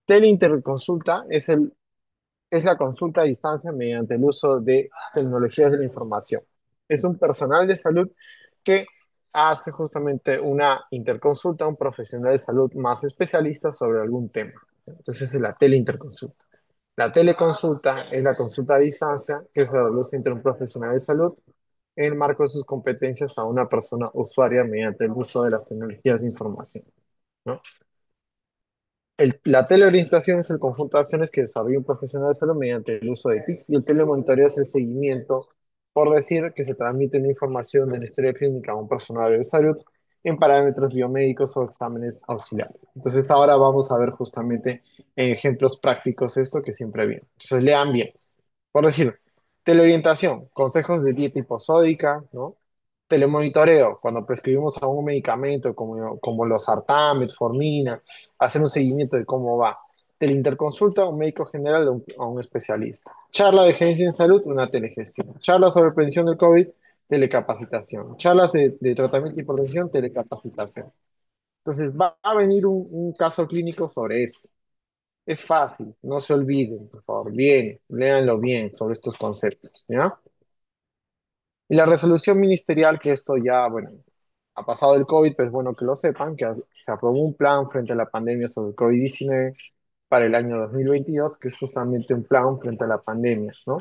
Teleinterconsulta es la consulta a distancia mediante el uso de tecnologías de la información. Es un personal de salud que hace justamente una interconsulta a un profesional de salud más especialista sobre algún tema. Entonces es la teleinterconsulta. La teleconsulta es la consulta a distancia que se realiza entre un profesional de salud en el marco de sus competencias a una persona usuaria mediante el uso de las tecnologías de información, ¿no? La teleorientación es el conjunto de acciones que desarrolla un profesional de salud mediante el uso de TICs y el telemonitoreo es el seguimiento, por decir que se transmite una información de la historia clínica a un personal de salud en parámetros biomédicos o exámenes auxiliares. Entonces ahora vamos a ver justamente en ejemplos prácticos esto que siempre viene. Entonces lean bien. Por decir, teleorientación, consejos de dieta hiposódica, ¿no? Telemonitoreo, cuando prescribimos algún medicamento como los sartán, metformina, hacer un seguimiento de cómo va. Teleinterconsulta a un médico general a un especialista. Charla de gerencia en salud, una telegestión. Charla sobre prevención del COVID, telecapacitación. Charlas de tratamiento y prevención, telecapacitación. Entonces va a venir un caso clínico sobre esto. Es fácil, no se olviden, por favor. Bien, léanlo bien sobre estos conceptos, ¿ya? Y la resolución ministerial, que esto ya, bueno, ha pasado el COVID, pero es bueno que lo sepan, que se aprobó un plan frente a la pandemia sobre el COVID-19 para el año 2022, que es justamente un plan frente a la pandemia, ¿no?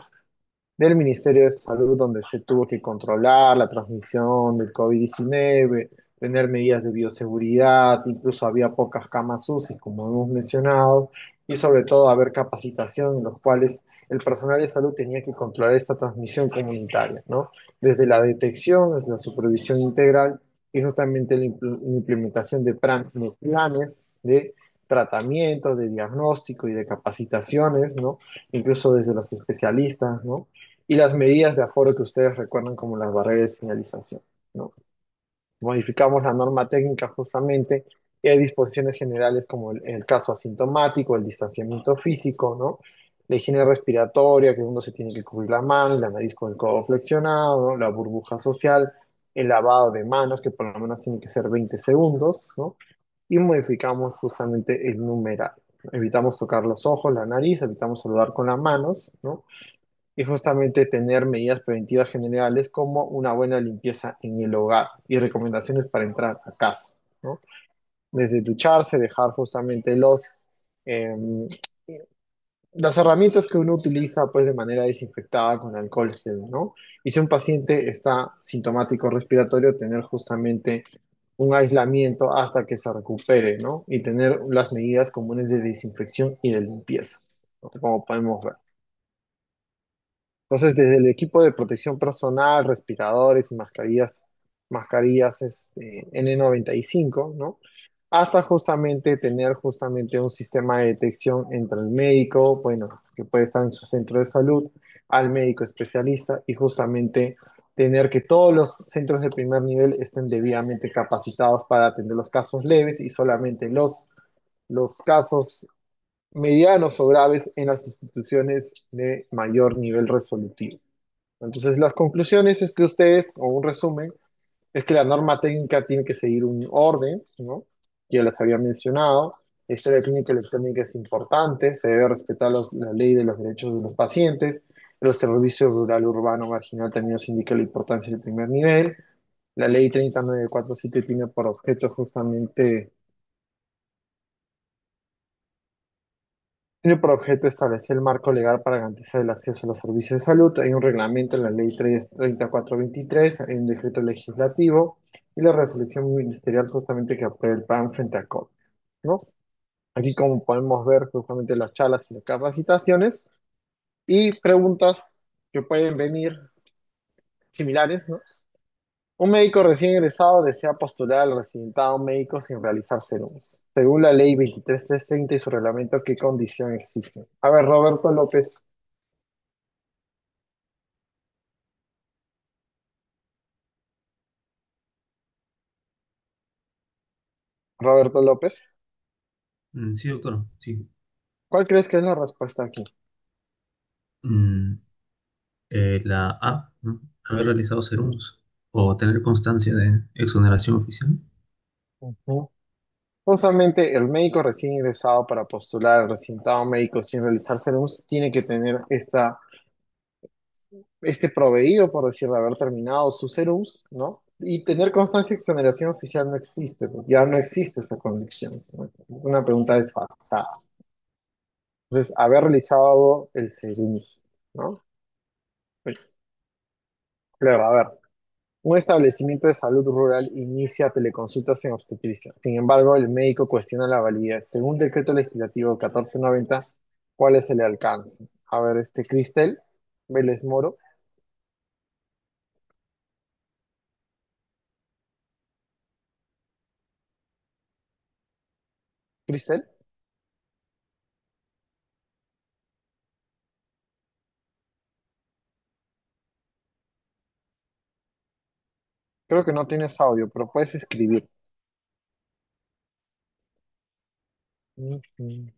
Del Ministerio de Salud, donde se tuvo que controlar la transmisión del COVID-19, tener medidas de bioseguridad, incluso había pocas camas UCI, como hemos mencionado, y sobre todo haber capacitación en los cuales el personal de salud tenía que controlar esta transmisión comunitaria, ¿no? Desde la detección, desde la supervisión integral y justamente la implementación de planes de tratamiento, de diagnóstico y de capacitaciones, ¿no? Incluso desde los especialistas, ¿no? Y las medidas de aforo que ustedes recuerdan como las barreras de señalización, ¿no? Modificamos la norma técnica justamente y hay disposiciones generales como el caso asintomático, el distanciamiento físico, ¿no? La higiene respiratoria, que uno se tiene que cubrir la mano y la nariz con el codo flexionado, ¿no? La burbuja social, el lavado de manos, que por lo menos tiene que ser 20 segundos, ¿no? y modificamos justamente el numeral. Evitamos tocar los ojos, la nariz, evitamos saludar con las manos, ¿no? Y justamente tener medidas preventivas generales como una buena limpieza en el hogar y recomendaciones para entrar a casa, ¿no? Desde ducharse, dejar justamente em, las herramientas que uno utiliza pues de manera desinfectada con alcohol gel, ¿no? Y si un paciente está sintomático respiratorio, tener justamente un aislamiento hasta que se recupere, ¿no? Y tener las medidas comunes de desinfección y de limpieza, ¿no? Como podemos ver. Entonces, desde el equipo de protección personal, respiradores y mascarillas N95, ¿no? Hasta justamente tener justamente un sistema de detección entre el médico, bueno, que puede estar en su centro de salud, al médico especialista y justamente tener que todos los centros de primer nivel estén debidamente capacitados para atender los casos leves y solamente los casos medianos o graves en las instituciones de mayor nivel resolutivo. Entonces, las conclusiones es que ustedes, o un resumen, es que la norma técnica tiene que seguir un orden, ¿no? Ya les había mencionado. La historia clínica electrónica es importante, se debe respetar la ley de los derechos de los pacientes. El servicio rural urbano marginal también nos indica la importancia del primer nivel. La ley 30947 tiene por objeto justamente Tiene por objeto establecer el marco legal para garantizar el acceso a los servicios de salud. Hay un reglamento en la Ley 3423, hay un decreto legislativo y la resolución ministerial justamente que aprueba el plan frente al COVID, ¿no? Aquí como podemos ver justamente las charlas y las capacitaciones y preguntas que pueden venir similares, ¿no? Un médico recién egresado desea postular al residentado médico sin realizar serums. Según la ley 23330 y su reglamento, ¿qué condición exige? A ver, Roberto López. Roberto López, Sí, doctor, sí. ¿cuál crees que es la respuesta aquí? Mm, la A, ¿no? Haber realizado serums o tener constancia de exoneración oficial. Ujú. Justamente el médico recién ingresado para postular al residentado médico sin realizar serums tiene que tener este proveído, por decir, de haber terminado sus serums, ¿no? Y tener constancia de exoneración oficial no existe, porque ya no existe esa condición, ¿no? Una pregunta desfasada. Entonces, haber realizado el serums, ¿no? Pues, claro, a ver. Un establecimiento de salud rural inicia teleconsultas en obstetricia. Sin embargo, el médico cuestiona la validez. Según decreto legislativo 1490, ¿cuál es el alcance? A ver, Cristel, Vélez Moro, Cristel, creo que no tienes audio, pero puedes escribir. Ujú,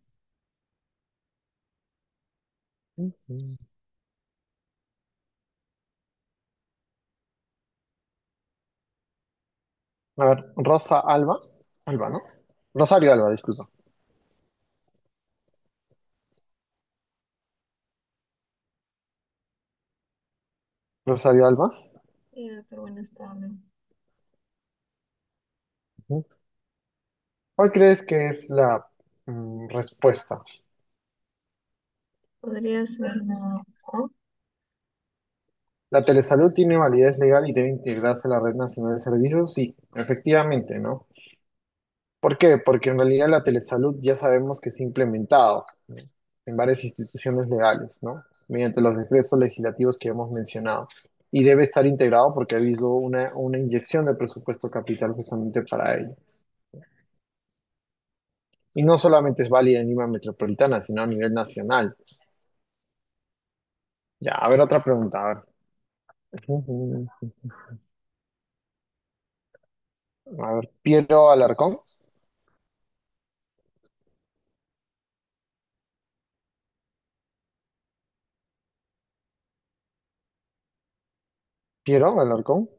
ujú. A ver, Rosa Alba, Alba, ¿no? Rosario Alba, disculpa. Rosario Alba. Sí, doctor, buenas tardes. Ujú. ¿Cuál crees que es la respuesta? Podría ser la O. ¿La telesalud tiene validez legal y debe integrarse a la Red Nacional de Servicios? Sí, efectivamente, ¿no? ¿Por qué? Porque en realidad la telesalud ya sabemos que se ha implementado, ¿no? En varias instituciones legales, ¿no? Mediante los decretos legislativos que hemos mencionado. Y debe estar integrado porque ha habido una inyección de presupuesto capital justamente para ello. Y no solamente es válida en Lima Metropolitana, sino a nivel nacional. Ya, a ver, otra pregunta, a ver. A ver, Piero Alarcón. Piero Alarcón.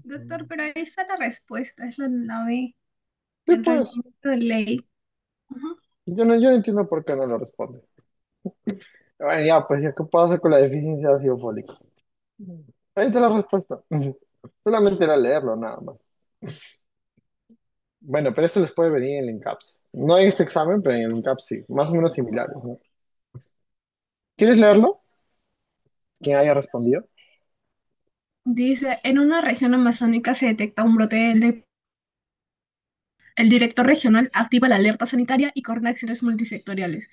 Doctor, pero ahí está la respuesta, es la B, Sí, el pues, reglamento de ley. Ujú. yo no entiendo por qué no lo responde. Bueno, ya, pues, ya, ¿qué puedo hacer con la deficiencia de ácido fólico? Ahí está la respuesta. Solamente era leerlo, nada más. Bueno, pero esto les puede venir en el INCAPS. No en este examen, pero en el INCAPS sí. Más o menos similares, ¿no? ¿Quieres leerlo? ¿Quién haya respondido? Dice, en una región amazónica se detecta un brote de... El director regional activa la alerta sanitaria y coordina acciones multisectoriales.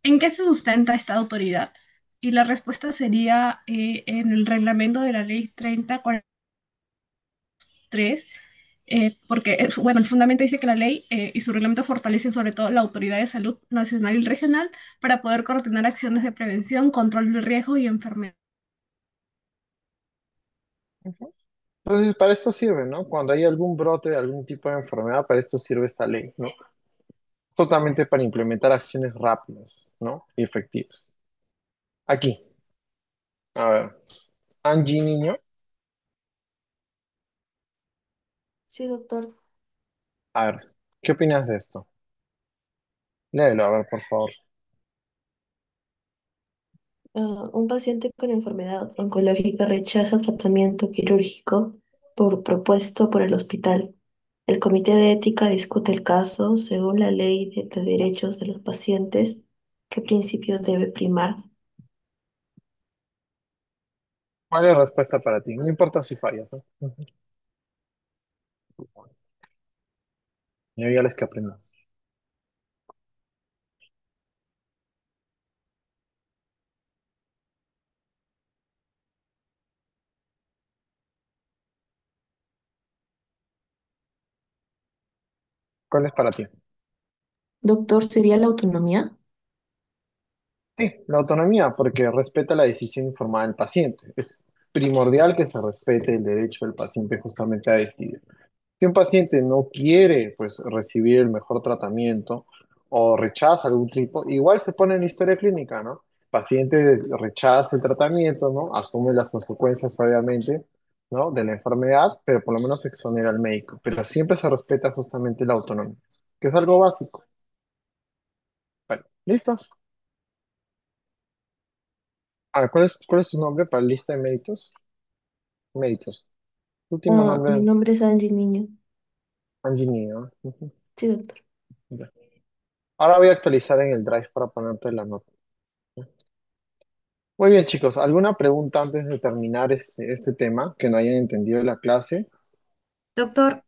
¿En qué se sustenta esta autoridad? Y la respuesta sería en el reglamento de la ley 3043, porque, bueno, el fundamento dice que la ley y su reglamento fortalecen sobre todo la autoridad de salud nacional y regional para poder coordinar acciones de prevención, control de riesgo y enfermedad. Entonces, para esto sirve, ¿no? Cuando hay algún brote de algún tipo de enfermedad, para esto sirve esta ley, ¿no? Totalmente para implementar acciones rápidas, ¿no? Y efectivas. Aquí, a ver, Angie Niño, Sí, doctor. a ver, ¿qué opinas de esto? Léelo, a ver, por favor. Un paciente con enfermedad oncológica rechaza tratamiento quirúrgico propuesto por el hospital. El Comité de Ética discute el caso según la Ley de Derechos de los Pacientes. ¿Qué principio debe primar? ¿Cuál es la respuesta para ti? No importa si fallas, ¿no? Ujú. Ya les que aprendas. ¿Cuál es para ti? Doctor, ¿sería la autonomía? Sí, la autonomía, porque respeta la decisión informada del paciente. Es primordial que se respete el derecho del paciente justamente a decidir. Si un paciente no quiere, pues, recibir el mejor tratamiento o rechaza algún tipo, igual se pone en la historia clínica, ¿no? Paciente rechaza el tratamiento, ¿no? Asume las consecuencias, obviamente, ¿no? De la enfermedad, pero por lo menos exonera al médico. Pero siempre se respeta justamente la autonomía, que es algo básico. Bueno, ¿listo? ¿Cuál es su nombre para la lista de méritos? Méritos. Último Mi nombre, nombre es Angie Niño. Angie, ¿no? Ujú. Sí, doctor. Ya. Ahora voy a actualizar en el Drive para ponerte la nota. Muy bien, chicos. ¿Alguna pregunta antes de terminar este tema que no hayan entendido de la clase? Doctor,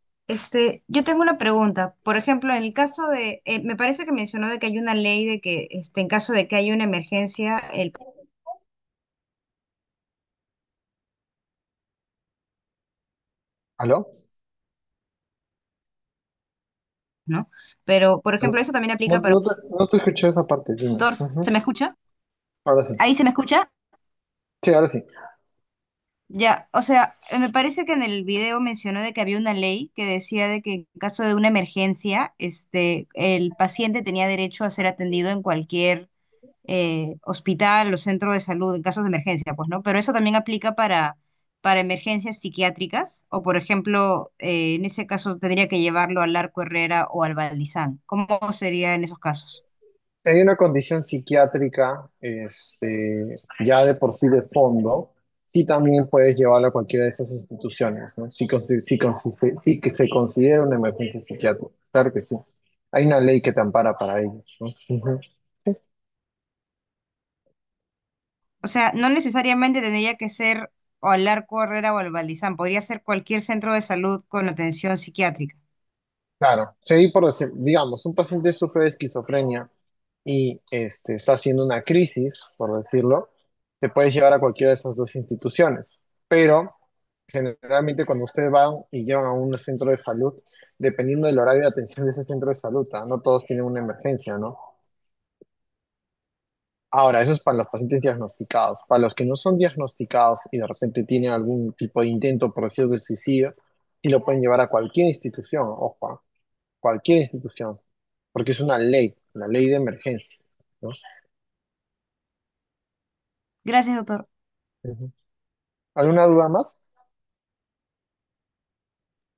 yo tengo una pregunta. Por ejemplo, en el caso de, me parece que mencionó de que hay una ley de que, en caso de que haya una emergencia, ¿Aló? ¿no? Pero, por ejemplo, ¿Aló? eso también No, aplica para no te escuché esa parte, dime. doctor. Ujú. ¿Se me escucha? Ahora sí. ¿Ahí se me escucha? Sí, ahora sí. Ya, o sea, me parece que en el video mencionó de que había una ley que decía de que en caso de una emergencia, el paciente tenía derecho a ser atendido en cualquier hospital o centro de salud en casos de emergencia, pues, ¿no? Pero eso también aplica para emergencias psiquiátricas, o por ejemplo, en ese caso tendría que llevarlo al Arco Herrera o al Valdizán. ¿Cómo sería en esos casos? Si hay una condición psiquiátrica, ya de por sí de fondo, sí también puedes llevarlo a cualquiera de esas instituciones, ¿no? Si que se considera una emergencia psiquiátrica. Claro que sí. Hay una ley que te ampara para ello, ¿no? Ujú. Sí, O sea, no necesariamente tendría que ser o al Arco Herrera o al Valdizán, podría ser cualquier centro de salud con atención psiquiátrica. claro. Sí, por decir, digamos, un paciente sufre de esquizofrenia y está haciendo una crisis, por decirlo, te puedes llevar a cualquiera de esas dos instituciones. Pero generalmente cuando ustedes van y llevan a un centro de salud, dependiendo del horario de atención de ese centro de salud, no todos tienen una emergencia, ¿no? Ahora, eso es para los pacientes diagnosticados. Para los que no son diagnosticados y de repente tienen algún tipo de intento, por decirlo, de suicidio, sí lo pueden llevar a cualquier institución, ojo, cualquier institución, porque es una ley, la ley de emergencia, ¿no? Gracias, doctor. Ujú. ¿Alguna duda más?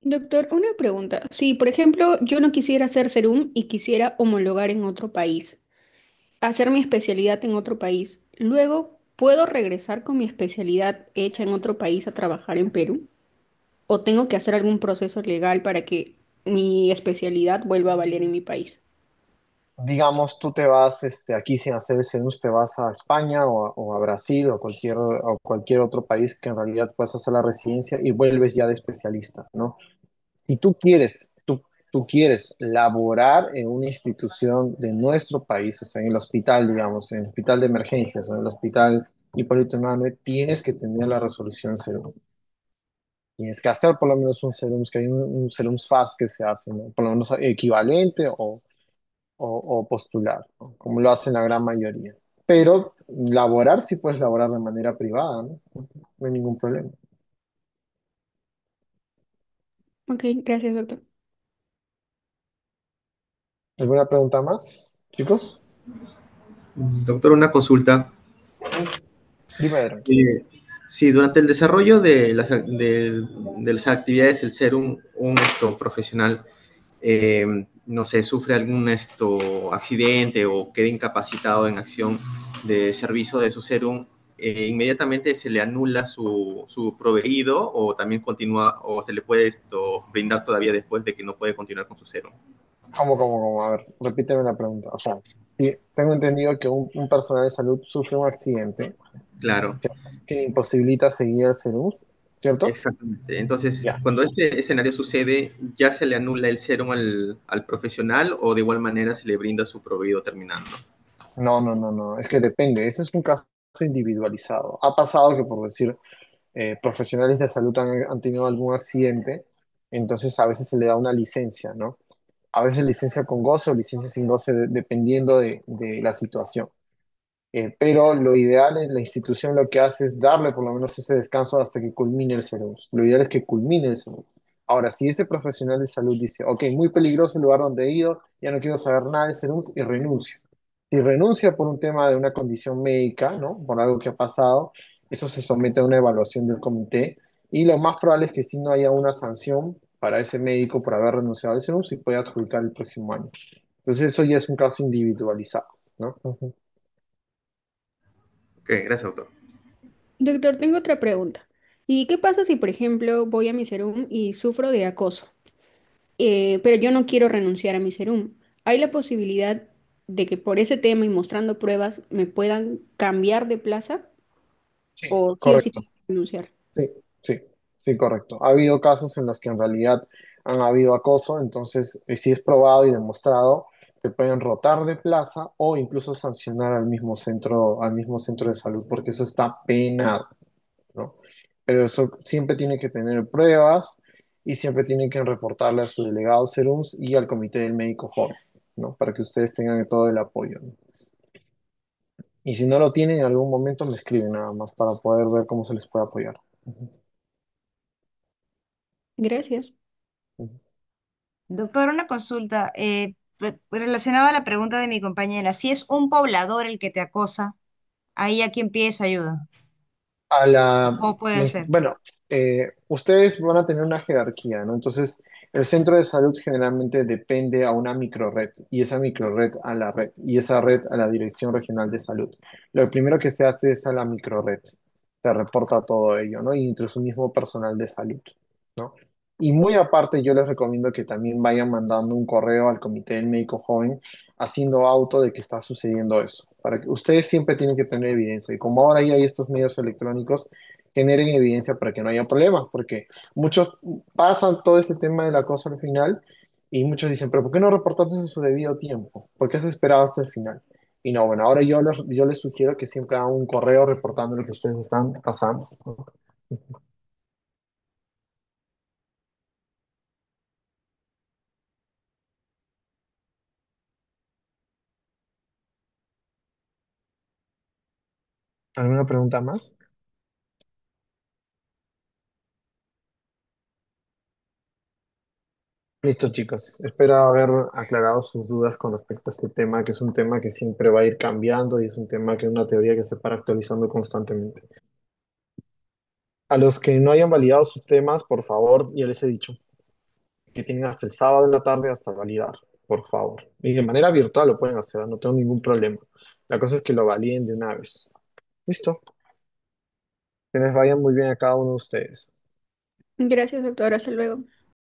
Doctor, una pregunta. Si, por ejemplo, yo no quisiera hacer serum y quisiera homologar en otro país, hacer mi especialidad en otro país, luego, ¿puedo regresar con mi especialidad hecha en otro país a trabajar en Perú? ¿O tengo que hacer algún proceso legal para que mi especialidad vuelva a valer en mi país? Digamos, tú te vas aquí sin hacer el CENUS, te vas a España o a Brasil o cualquier otro país que en realidad puedas hacer la residencia y vuelves ya de especialista, ¿no? Si tú quieres laborar en una institución de nuestro país, o sea, en el hospital, digamos, en el hospital de emergencias o en el hospital Hipólito Unanue, tienes que tener la resolución serum. Tienes que hacer por lo menos un serum, que hay un serum fast que se hace, ¿no? Por lo menos equivalente o postular, ¿no? Como lo hacen la gran mayoría. Pero laborar sí puedes laborar de manera privada, ¿no? No hay ningún problema. Ok, gracias, doctor. ¿Alguna pregunta más, chicos? Doctor, una consulta. Ujú. Dime, Adrián. Eh, si durante el desarrollo de las actividades del ser un profesional, no sé, sufre algún accidente o queda incapacitado en acción de servicio de su serum, inmediatamente se le anula su proveído o también continúa o se le puede brindar todavía después de que no puede continuar con su serum. ¿Cómo? A ver, repíteme la pregunta. O sea, sí, tengo entendido que un personal de salud sufre un accidente Claro, que le imposibilita seguir el serum, ¿cierto? exactamente. Entonces, Ya. cuando ese escenario sucede, ¿ya se le anula el serum al profesional o de igual manera se le brinda su proveído terminando? No. Es que depende. Ese es un caso individualizado. Ha pasado que, por decir, profesionales de salud han tenido algún accidente, entonces a veces se le da una licencia, ¿no? A veces licencia con goce o licencia sin goce, dependiendo de la situación. Pero lo ideal es la institución lo que hace es darle por lo menos ese descanso hasta que culmine el serum. Lo ideal es que culmine el serum. Ahora, si ese profesional de salud dice, ok, muy peligroso el lugar donde he ido, ya no quiero saber nada del serum y renuncia. Si renuncia por un tema de una condición médica, ¿no? Por algo que ha pasado, eso se somete a una evaluación del comité y lo más probable es que si no haya una sanción para ese médico por haber renunciado al serum, se puede adjudicar el próximo año. Entonces eso ya es un caso individualizado, ¿no? Ujú. Ok, gracias, doctor. Doctor, tengo otra pregunta. ¿Y qué pasa si, por ejemplo, voy a mi serum y sufro de acoso? Pero yo no quiero renunciar a mi serum? ¿Hay la posibilidad de que por ese tema y mostrando pruebas me puedan cambiar de plaza? Sí, ¿O sí o sí correcto. tengo que renunciar? Sí, sí, sí, correcto. Ha habido casos en los que en realidad han habido acoso, entonces si es probado y demostrado, te pueden rotar de plaza o incluso sancionar al mismo centro de salud, porque eso está penado, ¿no? Pero eso siempre tiene que tener pruebas y siempre tienen que reportarle a su delegado Serums y al comité del médico joven, ¿no? Para que ustedes tengan todo el apoyo, ¿no? Y si no lo tienen, en algún momento me escriben nada más para poder ver cómo se les puede apoyar. Ujú, Gracias. ujú. Doctor, una consulta relacionada a la pregunta de mi compañera. Si es un poblador el que te acosa, ahí a quién pides ayuda. A la, ¿Cómo puede ser? bueno, ustedes van a tener una jerarquía, ¿no? Entonces, el centro de salud generalmente depende a una microred y esa microred a la red y esa red a la Dirección Regional de Salud. Lo primero que se hace es a la microred, se reporta todo ello, ¿no? Y entre su mismo personal de salud, ¿no? Y muy aparte, yo les recomiendo que también vayan mandando un correo al Comité del Médico Joven haciendo auto de que está sucediendo eso. Para que ustedes siempre tienen que tener evidencia. Y como ahora ya hay estos medios electrónicos, generen evidencia para que no haya problemas, porque muchos pasan todo este tema del acoso al final y muchos dicen, pero ¿por qué no reportaste en su debido tiempo? ¿Por qué has esperado hasta el final? Y no, bueno, ahora yo les sugiero que siempre hagan un correo reportando lo que ustedes están pasando, ¿no? ¿Alguna pregunta más? Listo, chicos. Espero haber aclarado sus dudas con respecto a este tema, que es un tema que siempre va a ir cambiando y es un tema que es una teoría que se para actualizando constantemente. A los que no hayan validado sus temas, por favor, ya les he dicho que tienen hasta el sábado en la tarde hasta validar, por favor. Y de manera virtual lo pueden hacer, no tengo ningún problema. La cosa es que lo validen de una vez. Listo. Que les vaya muy bien a cada uno de ustedes. Gracias, doctor. Hasta luego.